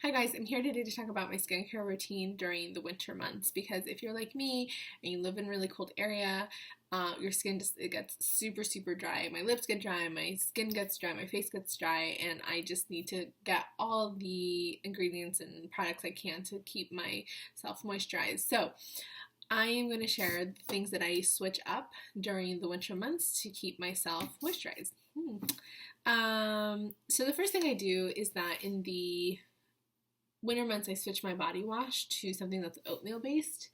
Hi guys, I'm here today to talk about my skincare routine during the winter months because if you're like me and you live in a really cold area, your skin it gets super dry. My lips get dry, my skin gets dry, my face gets dry, and I just need to get all the ingredients and products I can to keep myself moisturized. So I am going to share the things that I switch up during the winter months to keep myself moisturized. So the first thing I do is that in the winter months, I switched my body wash to something that's oatmeal based.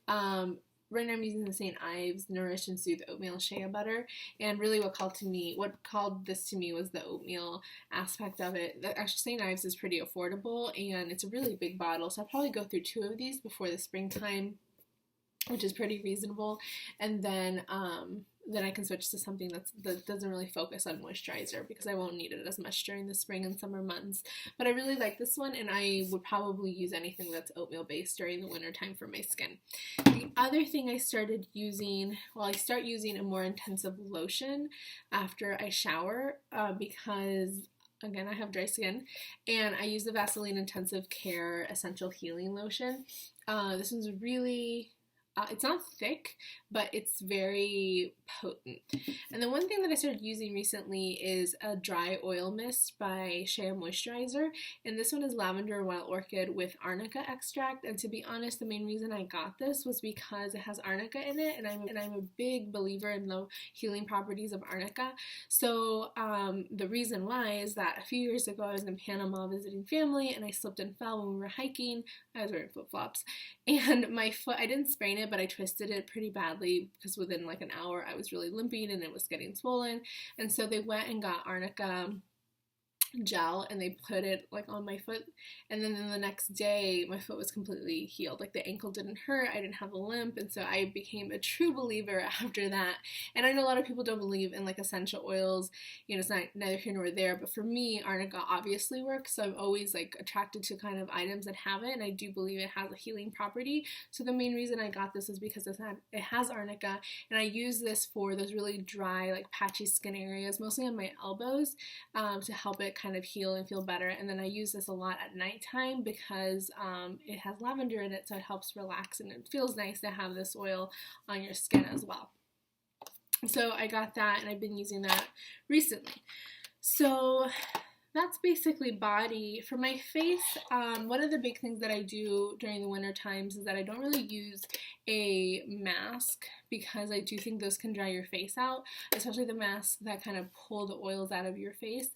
Right now I'm using the St. Ives Nourish and Soothe Oatmeal Shea Butter, and really what called this to me was the oatmeal aspect of it. Actually, St. Ives is pretty affordable, and it's a really big bottle, so I'll probably go through 2 of these before the springtime, which is pretty reasonable, and then I can switch to something that doesn't really focus on moisturizer because I won't need it as much during the spring and summer months. But I really like this one, and I would probably use anything that's oatmeal based during the winter time for my skin. The other thing I started using, I start using a more intensive lotion after I shower because again, I have dry skin, and I use the Vaseline Intensive Care Essential Healing Lotion. This one's really it's not thick, but it's very potent. And the one thing that I started using recently is a dry oil mist by Shea Moisturizer, and this one is lavender wild orchid with arnica extract. And to be honest, the main reason I got this was because it has arnica in it, and I'm a big believer in the healing properties of arnica. So the reason why is that a few years ago I was in Panama visiting family, and I slipped and fell when we were hiking. I was wearing flip-flops, and my foot, I didn't sprain it, but I twisted it pretty badly because within like an hour I was really limping and it was getting swollen. And so they went and got arnica gel and they put it like on my foot, and then the next day my foot was completely healed. Like the ankle didn't hurt, I didn't have a limp, and so I became a true believer after that. And I know a lot of people don't believe in like essential oils, you know, it's neither here nor there, but for me arnica obviously works, so I'm always like attracted to kind of items that have it, and I do believe it has a healing property. So the main reason I got this is because it has arnica, and I use this for those really dry like patchy skin areas, mostly on my elbows, to help it kind of heal and feel better. And then I use this a lot at nighttime because it has lavender in it, so it helps relax, and it feels nice to have this oil on your skin as well. So I got that, and I've been using that recently. So that's basically body. For my face, one of the big things that I do during the winter times is that I don't really use a mask because I do think those can dry your face out, especially the masks that kind of pull the oils out of your face.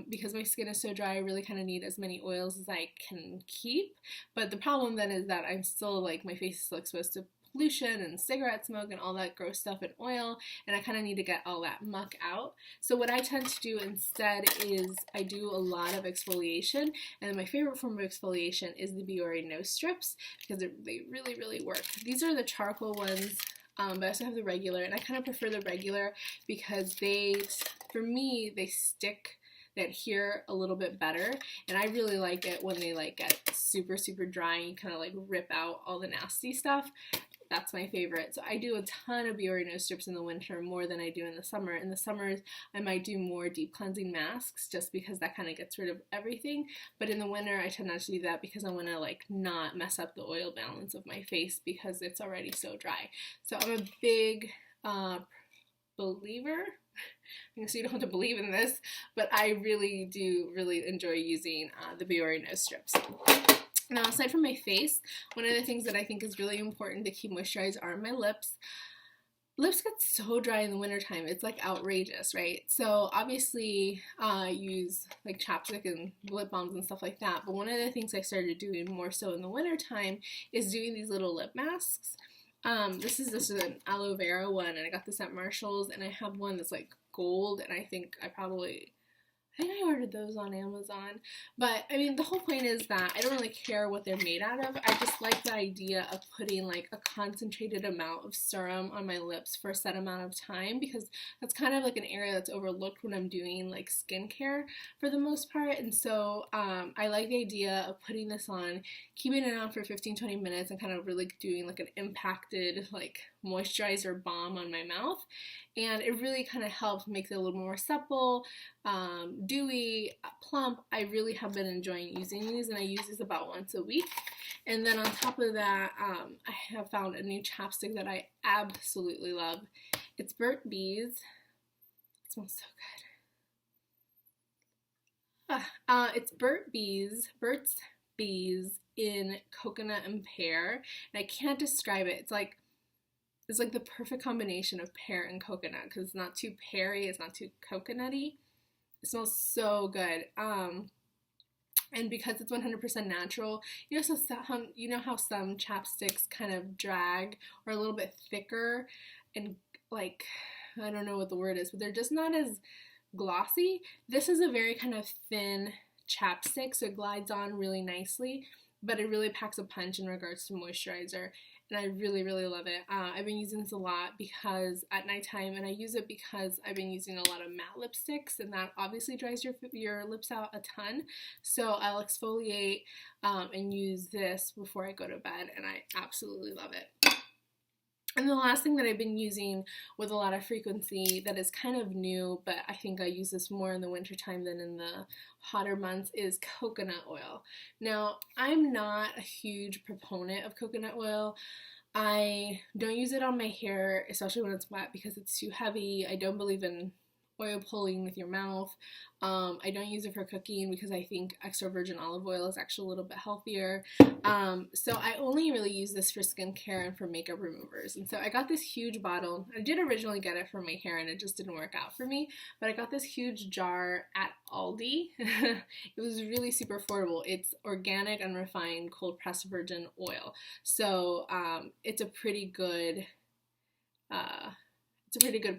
Because my skin is so dry, I really kind of need as many oils as I can keep. But the problem then is that I'm still like, my face is still exposed to pollution and cigarette smoke and all that gross stuff and oil, and I kind of need to get all that muck out. So what I tend to do instead is I do a lot of exfoliation, and my favorite form of exfoliation is the Biore nose strips because they really work. These are the charcoal ones, but I also have the regular, and I kind of prefer the regular because for me, they stick, they adhere a little bit better, and I really like it when they like get super dry and kind of like rip out all the nasty stuff. That's my favorite. So I do a ton of Biore nose strips in the winter, more than I do in the summer. In the summers, I might do more deep cleansing masks just because that kind of gets rid of everything. But in the winter, I tend not to do that because I want to like not mess up the oil balance of my face because it's already so dry. So I'm a big believer. I guess you don't have to believe in this, but I really do enjoy using the Biore nose strips. Now, aside from my face, one of the things that I think is really important to keep moisturized are my lips. Lips get so dry in the wintertime, it's like outrageous, right? So obviously I use like chapstick and lip balms and stuff like that, but one of the things I started doing more so in the wintertime is doing these little lip masks. This is an aloe vera one, and I got this at Marshall's, and I have one that's like gold, and I think I ordered those on Amazon. But I mean, the whole point is that I don't really care what they're made out of. I just like the idea of putting like a concentrated amount of serum on my lips for a set amount of time, because that's kind of like an area that's overlooked when I'm doing like skincare for the most part. And so I like the idea of putting this on, keeping it on for 15-20 minutes, and kind of really doing like an impacted like moisturizer balm on my mouth, and it really kind of helps make it a little more supple, dewy, plump. I really have been enjoying using these, and I use these about once a week. And then on top of that, I have found a new chapstick that I absolutely love. It's Burt's Bees. It smells so good. It's Burt's Bees in coconut and pear, and I can't describe it. It's like the perfect combination of pear and coconut, because it's not too peary, it's not too coconutty. It smells so good. And because it's 100% natural, you know how some chapsticks kind of drag or a little bit thicker and like, I don't know what the word is, but they're just not as glossy. This is a very kind of thin chapstick, so it glides on really nicely, but it really packs a punch in regards to moisturizer, and I really, really love it. I've been using this a lot because at nighttime, and I use it because I've been using a lot of matte lipsticks, and that obviously dries your lips out a ton, so I'll exfoliate and use this before I go to bed, and I absolutely love it. And the last thing that I've been using with a lot of frequency that is kind of new, but I think I use this more in the wintertime than in the hotter months, is coconut oil. Now, I'm not a huge proponent of coconut oil. I don't use it on my hair, especially when it's wet, because it's too heavy. I don't believe in oil pulling with your mouth. I don't use it for cooking because I think extra virgin olive oil is actually a little bit healthier. So I only really use this for skincare and for makeup removers. And so I got this huge bottle. I did originally get it for my hair and it just didn't work out for me, but I got this huge jar at Aldi. It was really super affordable. It's organic, unrefined, cold pressed virgin oil. So it's a pretty good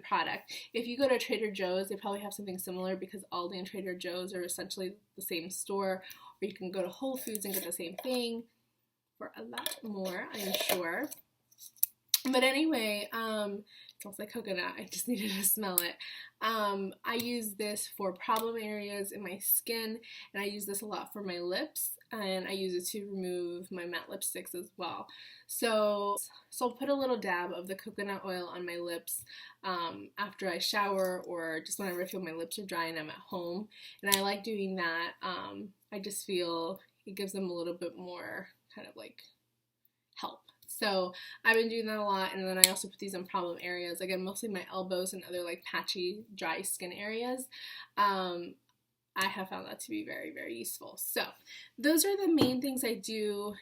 product. If you go to Trader Joe's, they probably have something similar, because Aldi and Trader Joe's are essentially the same store, or you can go to Whole Foods and get the same thing for a lot more, I'm sure. But anyway, it smells like coconut. I just needed to smell it. I use this for problem areas in my skin, and I use this a lot for my lips, and I use it to remove my matte lipsticks as well. So I'll put a little dab of the coconut oil on my lips after I shower, or just whenever I feel my lips are dry and I'm at home. And I like doing that. I just feel it gives them a little bit more kind of like help. So I've been doing that a lot, and then I also put these in problem areas, again, mostly my elbows and other like patchy, dry skin areas. I have found that to be very, very useful. So those are the main things I do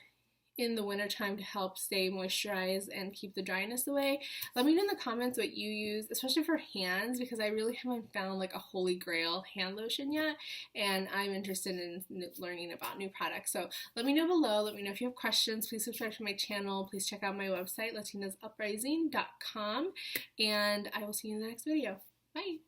in the wintertime to help stay moisturized and keep the dryness away. Let me know in the comments what you use, especially for hands, because I really haven't found like a holy grail hand lotion yet, and I'm interested in learning about new products. So let me know below. Let me know if you have questions. Please subscribe to my channel. Please check out my website, latinasuprising.com, and I will see you in the next video. Bye!